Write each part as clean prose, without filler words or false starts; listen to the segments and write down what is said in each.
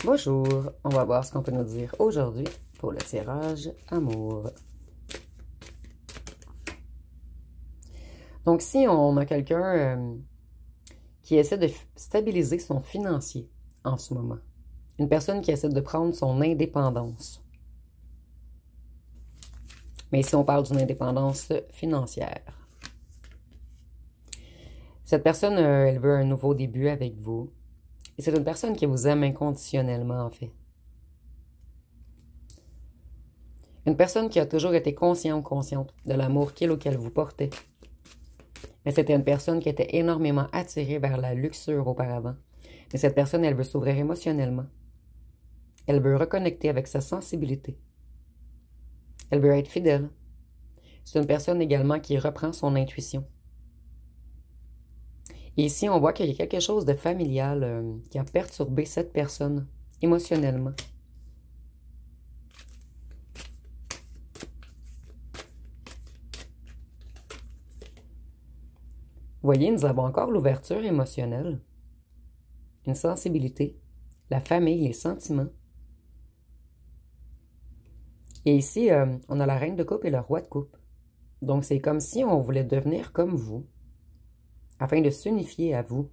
Bonjour, on va voir ce qu'on peut nous dire aujourd'hui pour le tirage amour. Donc, si on a quelqu'un qui essaie de stabiliser son financier en ce moment, une personne qui essaie de prendre son indépendance, mais si on parle d'une indépendance financière, cette personne, elle veut un nouveau début avec vous, et c'est une personne qui vous aime inconditionnellement, en fait. Une personne qui a toujours été conscient ou consciente de l'amour qu'il ou qu'elle vous portait. Mais c'était une personne qui était énormément attirée vers la luxure auparavant. Mais cette personne, elle veut s'ouvrir émotionnellement. Elle veut reconnecter avec sa sensibilité. Elle veut être fidèle. C'est une personne également qui reprend son intuition. Et ici, on voit qu'il y a quelque chose de familial qui a perturbé cette personne émotionnellement. Vous voyez, nous avons encore l'ouverture émotionnelle, une sensibilité, la famille, les sentiments. Et ici, on a la reine de coupe et le roi de coupe. Donc, c'est comme si on voulait devenir comme vous, afin de s'unifier à vous.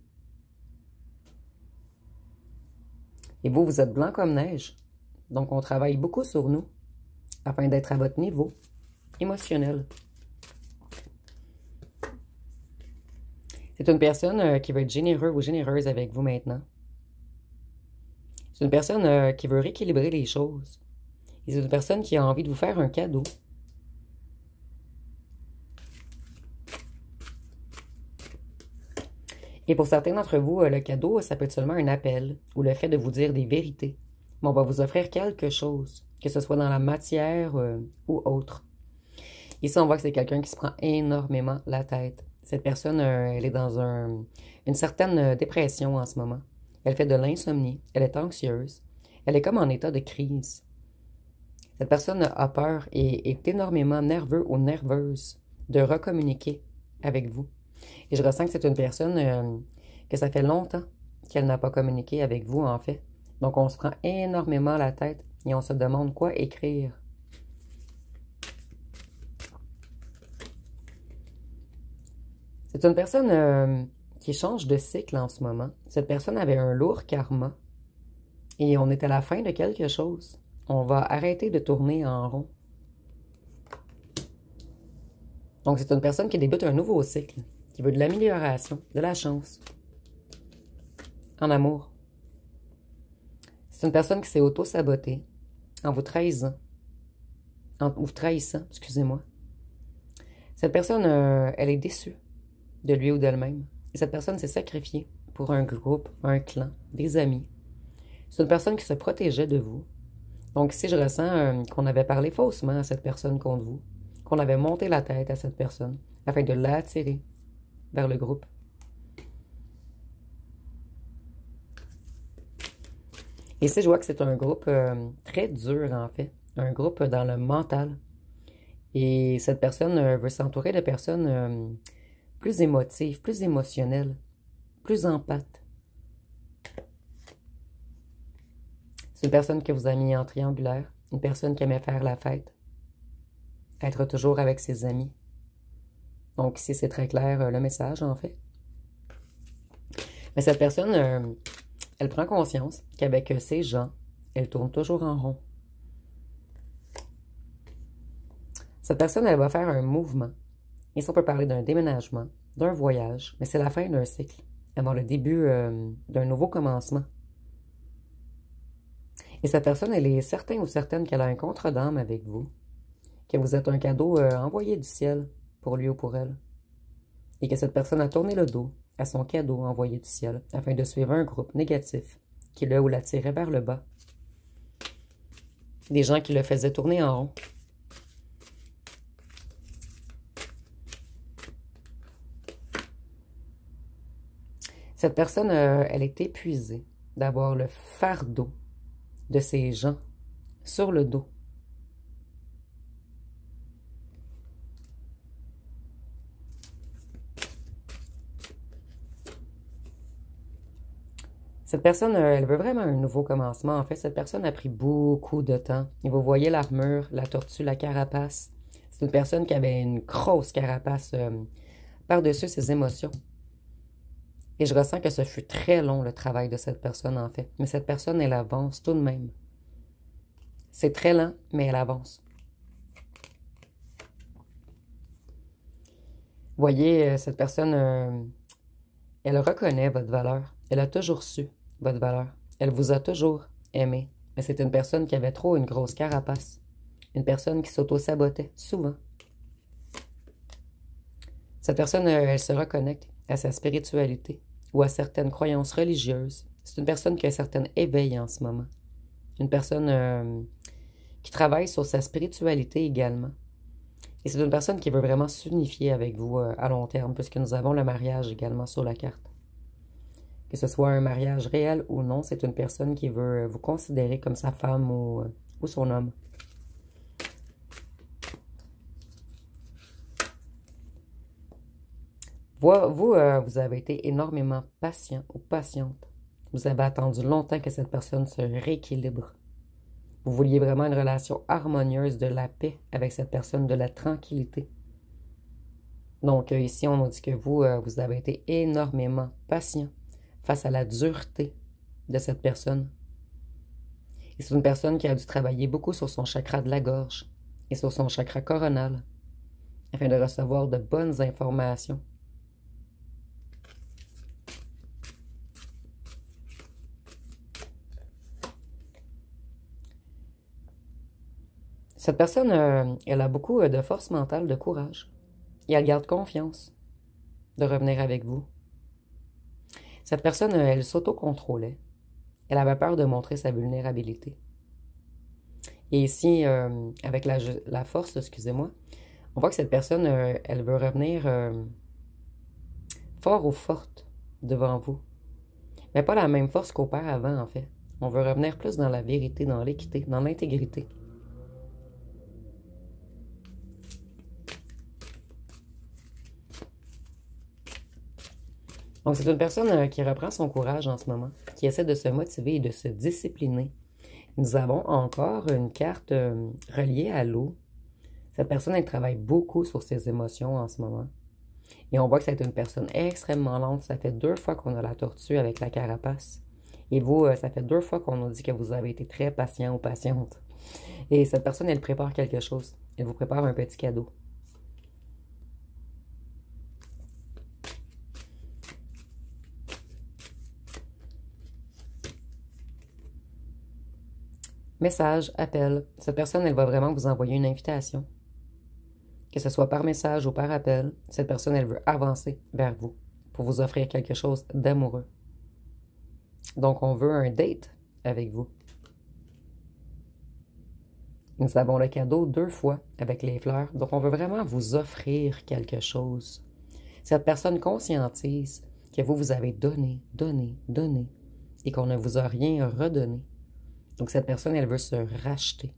Et vous, vous êtes blanc comme neige. Donc, on travaille beaucoup sur nous, afin d'être à votre niveau émotionnel. C'est une personne qui veut être généreux ou généreuse avec vous maintenant. C'est une personne qui veut rééquilibrer les choses. Et c'est une personne qui a envie de vous faire un cadeau. Et pour certains d'entre vous, le cadeau, ça peut être seulement un appel ou le fait de vous dire des vérités. Mais on va vous offrir quelque chose, que ce soit dans la matière ou autre. Ici, on voit que c'est quelqu'un qui se prend énormément la tête. Cette personne, elle est dans une certaine dépression en ce moment. Elle fait de l'insomnie, elle est anxieuse, elle est comme en état de crise. Cette personne a peur et est énormément nerveux ou nerveuse de recommuniquer avec vous. Et je ressens que c'est une personne que ça fait longtemps qu'elle n'a pas communiqué avec vous, en fait. Donc, on se prend énormément la tête et on se demande quoi écrire. C'est une personne qui change de cycle en ce moment. Cette personne avait un lourd karma et on est à la fin de quelque chose. On va arrêter de tourner en rond. Donc, c'est une personne qui débute un nouveau cycle, qui veut de l'amélioration, de la chance, en amour. C'est une personne qui s'est auto-sabotée en vous trahissant, excusez-moi. Cette personne, elle est déçue de lui ou d'elle-même. Et cette personne s'est sacrifiée pour un groupe, un clan, des amis. C'est une personne qui se protégeait de vous. Donc ici, je ressens qu'on avait parlé faussement à cette personne contre vous, qu'on avait monté la tête à cette personne afin de l'attirer vers le groupe. Et ici, je vois que c'est un groupe très dur, en fait. Un groupe dans le mental. Et cette personne veut s'entourer de personnes plus émotives, plus émotionnelles, plus empathes. C'est une personne que vous a mis en triangulaire, une personne qui aimait faire la fête, être toujours avec ses amis. Donc ici, c'est très clair le message, en fait. Mais cette personne, elle prend conscience qu'avec ces gens, elle tourne toujours en rond. Cette personne, elle va faire un mouvement. Et ça, on peut parler d'un déménagement, d'un voyage, mais c'est la fin d'un cycle, avant le début d'un nouveau commencement. Et cette personne, elle est certaine ou certaine qu'elle a un contre d'âme avec vous, que vous êtes un cadeau envoyé du ciel pour lui ou pour elle, et que cette personne a tourné le dos à son cadeau envoyé du ciel afin de suivre un groupe négatif qui le ou la tirait vers le bas. Des gens qui le faisaient tourner en rond. Cette personne, elle est épuisée d'avoir le fardeau de ces gens sur le dos. Cette personne, elle veut vraiment un nouveau commencement. En fait, cette personne a pris beaucoup de temps. Et vous voyez l'armure, la tortue, la carapace. C'est une personne qui avait une grosse carapace par-dessus ses émotions. Et je ressens que ce fut très long, le travail de cette personne, en fait. Mais cette personne, elle avance tout de même. C'est très lent, mais elle avance. Voyez, cette personne, elle reconnaît votre valeur. Elle a toujours su votre valeur. Elle vous a toujours aimé. Mais c'est une personne qui avait trop une grosse carapace. Une personne qui s'auto-sabotait, souvent. Cette personne, elle se reconnecte à sa spiritualité ou à certaines croyances religieuses. C'est une personne qui a un certain éveil en ce moment. Une personne qui travaille sur sa spiritualité également. Et c'est une personne qui veut vraiment s'unifier avec vous à long terme, puisque nous avons le mariage également sur la carte. Que ce soit un mariage réel ou non, c'est une personne qui veut vous considérer comme sa femme ou son homme. Vous avez été énormément patient ou patiente. Vous avez attendu longtemps que cette personne se rééquilibre. Vous vouliez vraiment une relation harmonieuse, de la paix avec cette personne, de la tranquillité. Donc ici, on nous dit que vous avez été énormément patient face à la dureté de cette personne. Et c'est une personne qui a dû travailler beaucoup sur son chakra de la gorge et sur son chakra coronal afin de recevoir de bonnes informations. Cette personne, elle a beaucoup de force mentale, de courage. Et elle garde confiance de revenir avec vous. Cette personne, elle s'auto-contrôlait. Elle avait peur de montrer sa vulnérabilité. Et ici, avec la force, excusez-moi, on voit que cette personne, elle veut revenir fort ou forte devant vous. Mais pas la même force qu'auparavant, en fait. On veut revenir plus dans la vérité, dans l'équité, dans l'intégrité. Donc, c'est une personne qui reprend son courage en ce moment, qui essaie de se motiver et de se discipliner. Nous avons encore une carte reliée à l'eau. Cette personne, elle travaille beaucoup sur ses émotions en ce moment. Et on voit que c'est une personne extrêmement lente. Ça fait 2 fois qu'on a la tortue avec la carapace. Et vous, ça fait 2 fois qu'on nous dit que vous avez été très patient ou patiente. Et cette personne, elle prépare quelque chose. Elle vous prépare un petit cadeau. Message, appel. Cette personne, elle va vraiment vous envoyer une invitation. Que ce soit par message ou par appel, cette personne, elle veut avancer vers vous pour vous offrir quelque chose d'amoureux. Donc, on veut un date avec vous. Nous avons le cadeau 2 fois avec les fleurs. Donc, on veut vraiment vous offrir quelque chose. Cette personne conscientise que vous avez donné, donné, donné et qu'on ne vous a rien redonné. Donc, cette personne, elle veut se racheter.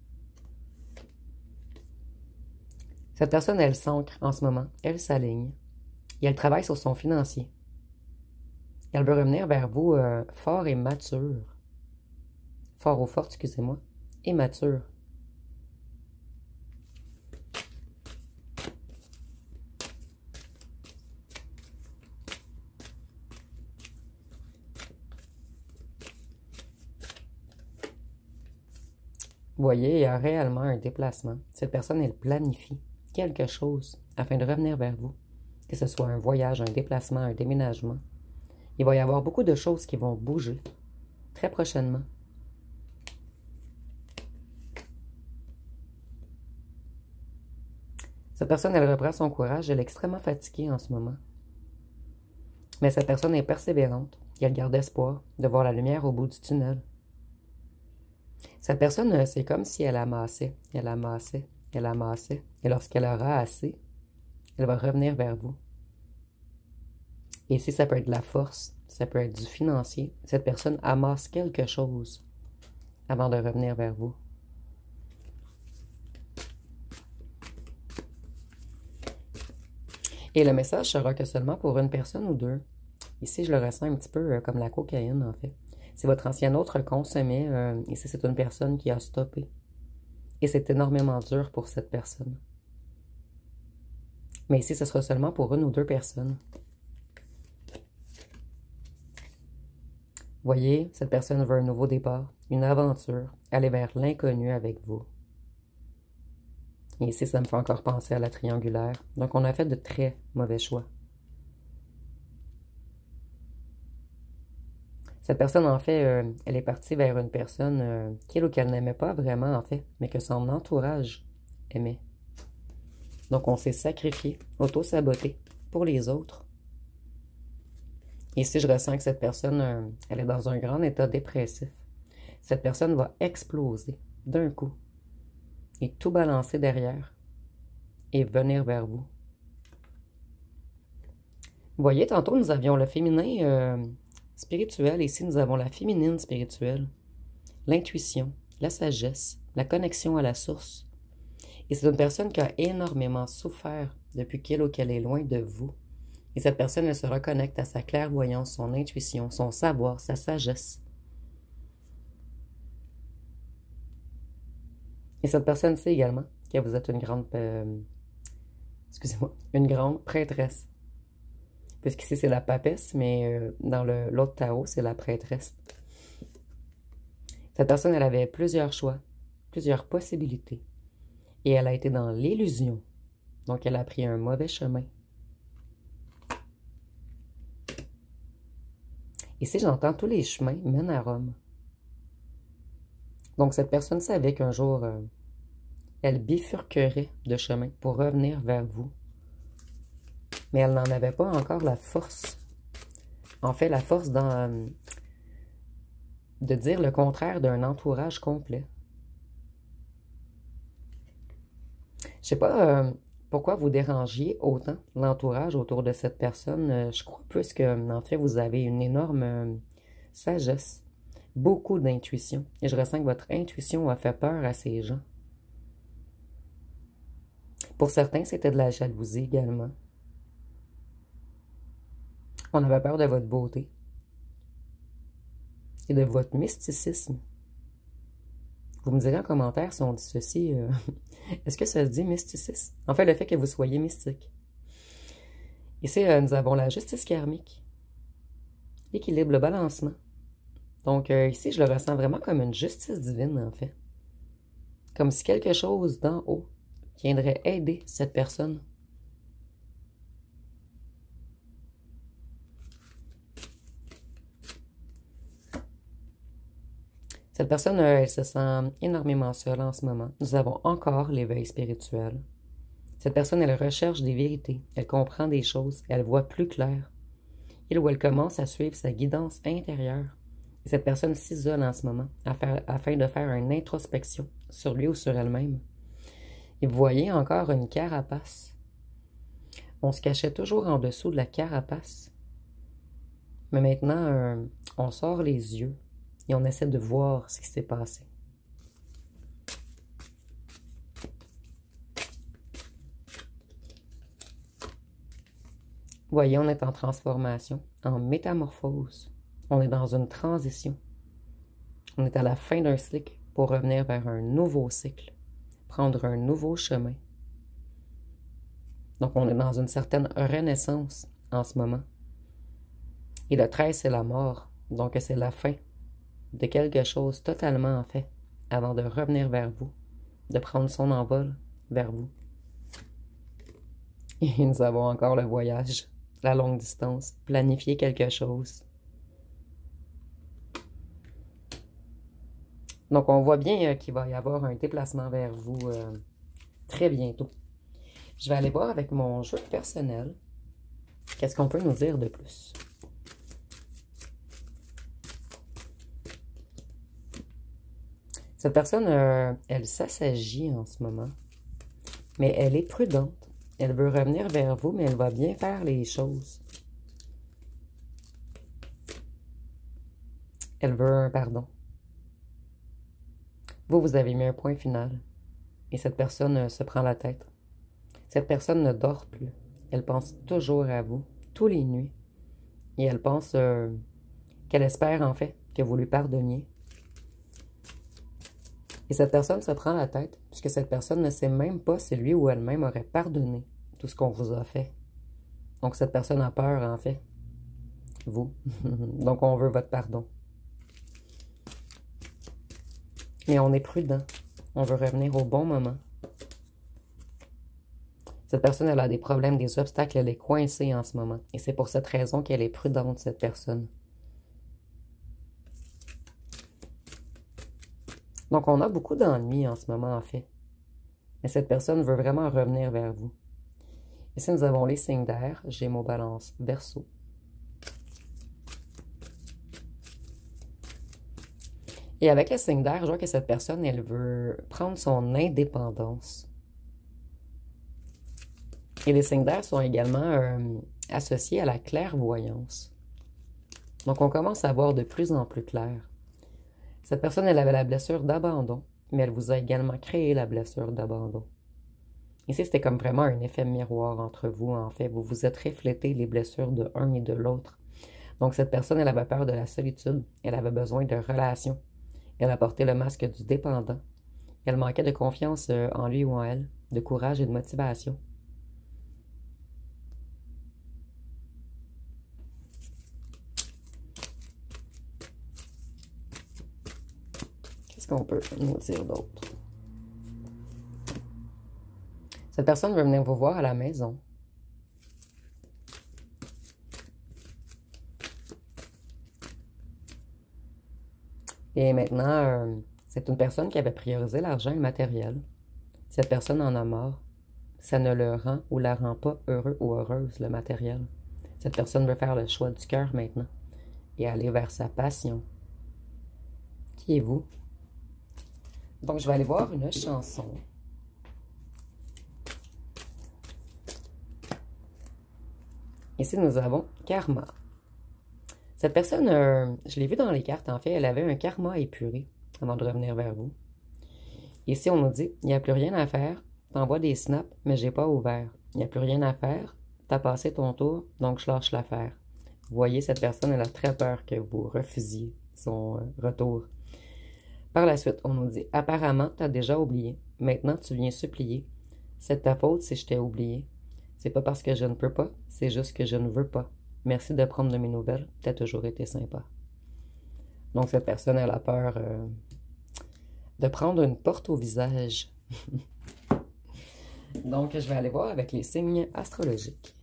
Cette personne, elle s'ancre en ce moment. Elle s'aligne. Et elle travaille sur son financier. Elle veut revenir vers vous fort et mature. Fort ou forte, excusez-moi. Et mature. Vous voyez, il y a réellement un déplacement. Cette personne, elle planifie quelque chose afin de revenir vers vous. Que ce soit un voyage, un déplacement, un déménagement. Il va y avoir beaucoup de choses qui vont bouger très prochainement. Cette personne, elle reprend son courage. Elle est extrêmement fatiguée en ce moment. Mais cette personne est persévérante. Et elle garde espoir de voir la lumière au bout du tunnel. Cette personne, c'est comme si elle amassait, elle amassait, elle amassait. Et lorsqu'elle aura assez, elle va revenir vers vous. Et ici, ça peut être de la force, ça peut être du financier. Cette personne amasse quelque chose avant de revenir vers vous. Et le message sera que seulement pour une personne ou deux. Ici, je le ressens un petit peu comme la cocaïne, en fait. Si votre ancien autre consommait, ici c'est une personne qui a stoppé. Et c'est énormément dur pour cette personne. Mais ici, ce sera seulement pour une ou deux personnes. Voyez, cette personne veut un nouveau départ, une aventure, aller vers l'inconnu avec vous. Et ici, ça me fait encore penser à la triangulaire. Donc, on a fait de très mauvais choix. Cette personne, en fait, elle est partie vers une personne qu'elle ou qu'elle n'aimait pas vraiment, en fait, mais que son entourage aimait. Donc, on s'est sacrifié, auto-saboté pour les autres. Et si je ressens que cette personne, elle est dans un grand état dépressif, cette personne va exploser d'un coup et tout balancer derrière et venir vers vous. Vous voyez, tantôt, nous avions le féminin spirituel. Ici, nous avons la féminine spirituelle, l'intuition, la sagesse, la connexion à la source. Et c'est une personne qui a énormément souffert depuis qu'elle ou qu'elle est loin de vous. Et cette personne, elle se reconnecte à sa clairvoyance, son intuition, son savoir, sa sagesse. Et cette personne sait également que vous êtes une grande, excusez-moi, une grande prêtresse. Puisqu'ici, c'est la papesse, mais dans l'autre tarot, c'est la prêtresse. Cette personne, elle avait plusieurs choix, plusieurs possibilités. Et elle a été dans l'illusion. Donc, elle a pris un mauvais chemin. Ici, j'entends tous les chemins mènent à Rome. Donc, cette personne savait qu'un jour, elle bifurquerait de chemin pour revenir vers vous. Mais elle n'en avait pas encore la force. En fait, la force de dire le contraire d'un entourage complet. Je sais pas pourquoi vous dérangiez autant l'entourage autour de cette personne. Je crois plus que, en fait, vous avez une énorme sagesse, beaucoup d'intuition. Et je ressens que votre intuition a fait peur à ces gens. Pour certains, c'était de la jalousie également. On avait peur de votre beauté et de votre mysticisme. Vous me direz en commentaire si on dit ceci. Est-ce que ça se dit mysticisme? En fait, le fait que vous soyez mystique. Ici, nous avons la justice karmique. L'équilibre, le balancement. Donc, ici, je le ressens vraiment comme une justice divine, en fait. Comme si quelque chose d'en haut viendrait aider cette personne. Cette personne, elle se sent énormément seule en ce moment. Nous avons encore l'éveil spirituel. Cette personne, elle recherche des vérités. Elle comprend des choses. Elle voit plus clair. Il ou elle commence à suivre sa guidance intérieure. Et cette personne s'isole en ce moment afin de faire une introspection sur lui ou sur elle-même. Et vous voyez encore une carapace. On se cachait toujours en dessous de la carapace. Mais maintenant, on sort les yeux. Et on essaie de voir ce qui s'est passé. Voyez, on est en transformation, en métamorphose. On est dans une transition. On est à la fin d'un cycle pour revenir vers un nouveau cycle, prendre un nouveau chemin. Donc, on est dans une certaine renaissance en ce moment. Et le 13, c'est la mort. Donc, c'est la fin de quelque chose totalement en fait, avant de revenir vers vous, de prendre son envol vers vous. Et nous avons encore le voyage, la longue distance, planifier quelque chose. Donc, on voit bien qu'il va y avoir un déplacement vers vous très bientôt. Je vais aller voir avec mon jeu personnel. Qu'est-ce qu'on peut nous dire de plus? Cette personne, elle s'assagit en ce moment, mais elle est prudente. Elle veut revenir vers vous, mais elle va bien faire les choses. Elle veut un pardon. Vous avez mis un point final. Et cette personne se prend la tête. Cette personne ne dort plus. Elle pense toujours à vous, tous les nuits. Et elle pense qu'elle espère, en fait, que vous lui pardonniez. Et cette personne se prend la tête, puisque cette personne ne sait même pas si lui ou elle-même aurait pardonné tout ce qu'on vous a fait. Donc cette personne a peur, en fait. Vous. Donc on veut votre pardon. Mais on est prudent. On veut revenir au bon moment. Cette personne, elle a des problèmes, des obstacles, elle est coincée en ce moment. Et c'est pour cette raison qu'elle est prudente, cette personne. Donc, on a beaucoup d'ennuis en ce moment, en fait. Mais cette personne veut vraiment revenir vers vous. Ici, nous avons les signes d'air, Gémeaux, Balance, Verseau. Et avec les signes d'air, je vois que cette personne, elle veut prendre son indépendance. Et les signes d'air sont également associés à la clairvoyance. Donc, on commence à voir de plus en plus clair. Cette personne, elle avait la blessure d'abandon, mais elle vous a également créé la blessure d'abandon. Ici, c'était comme vraiment un effet miroir entre vous, en fait. Vous vous êtes reflété les blessures de l'un et de l'autre. Donc, cette personne, elle avait peur de la solitude. Elle avait besoin de relations. Elle a porté le masque du dépendant. Elle manquait de confiance en lui ou en elle, de courage et de motivation. Qu'est-ce qu'on peut nous dire d'autre? Cette personne veut venir vous voir à la maison. Et maintenant, c'est une personne qui avait priorisé l'argent et le matériel. Cette personne en a marre. Ça ne le rend ou la rend pas heureux ou heureuse, le matériel. Cette personne veut faire le choix du cœur maintenant et aller vers sa passion. Qui est vous? Donc, je vais aller voir une chanson. Ici, nous avons Karma. Cette personne, je l'ai vu dans les cartes, en fait, elle avait un karma épuré avant de revenir vers vous. Ici, on nous dit, il n'y a plus rien à faire, t'envoies des snaps, mais j'ai pas ouvert. Il n'y a plus rien à faire, t'as passé ton tour, donc je lâche l'affaire. Vous voyez, cette personne, elle a très peur que vous refusiez son retour. Par la suite, on nous dit, apparemment, t'as déjà oublié. Maintenant, tu viens supplier. C'est ta faute si je t'ai oublié. C'est pas parce que je ne peux pas, c'est juste que je ne veux pas. Merci de prendre de mes nouvelles, t'as toujours été sympa. Donc, cette personne, elle a peur de prendre une porte au visage. Donc, je vais aller voir avec les signes astrologiques.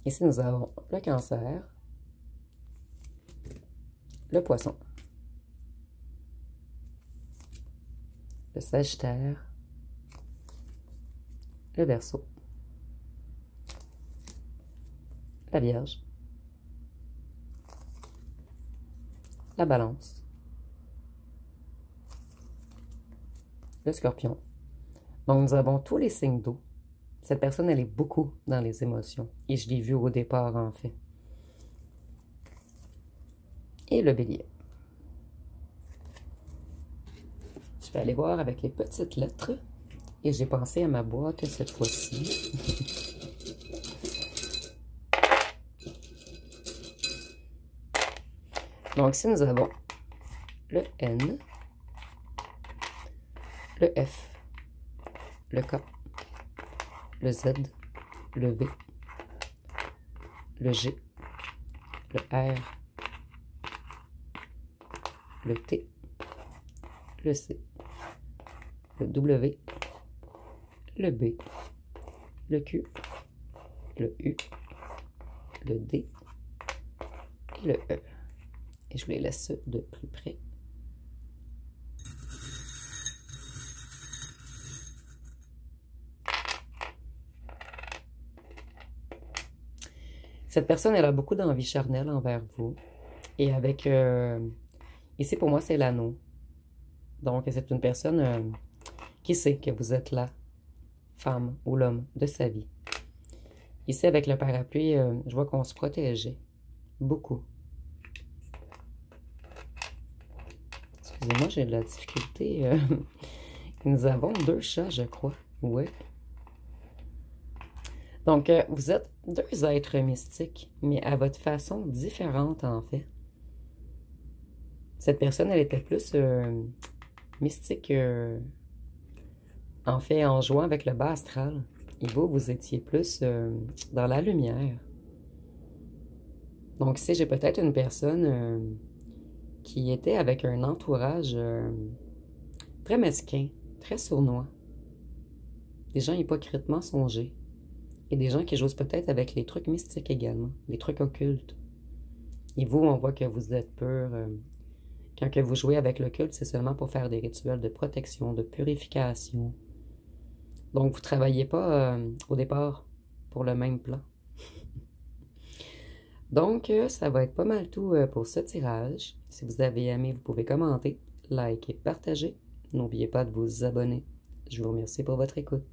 Ici, nous avons le Cancer, le Poisson, le Sagittaire, le Verseau, la Vierge, la Balance, le Scorpion. Donc, nous avons tous les signes d'eau. Cette personne, elle est beaucoup dans les émotions. Et je l'ai vu au départ, en fait. Et le Bélier. Je vais aller voir avec les petites lettres. Et j'ai pensé à ma boîte cette fois-ci. Donc, ici, nous avons le N, le F, le K, le Z, le V, le G, le R, le T, le C, le W, le B, le Q, le U, le D et le E. Et je vous les laisse de plus près. Cette personne, elle a beaucoup d'envie charnelle envers vous. Et avec... ici, pour moi, c'est l'anneau. Donc, c'est une personne qui sait que vous êtes la femme ou l'homme de sa vie. Ici, avec le parapluie, je vois qu'on se protégeait. Beaucoup. Excusez-moi, j'ai de la difficulté. Nous avons 2 chats, je crois. Oui. Donc, vous êtes deux êtres mystiques, mais à votre façon différente, en fait. Cette personne, elle était plus mystique, en fait, en jouant avec le bas astral. Et vous, vous étiez plus dans la lumière. Donc, si j'ai peut-être une personne qui était avec un entourage très mesquin, très sournois, des gens hypocritement songés, et des gens qui jouent peut-être avec les trucs mystiques également, les trucs occultes. Et vous, on voit que vous êtes pur. Quand que vous jouez avec l'occulte, c'est seulement pour faire des rituels de protection, de purification. Donc, vous ne travaillez pas au départ pour le même plan. Donc, ça va être pas mal tout pour ce tirage. Si vous avez aimé, vous pouvez commenter, liker, partager. N'oubliez pas de vous abonner. Je vous remercie pour votre écoute.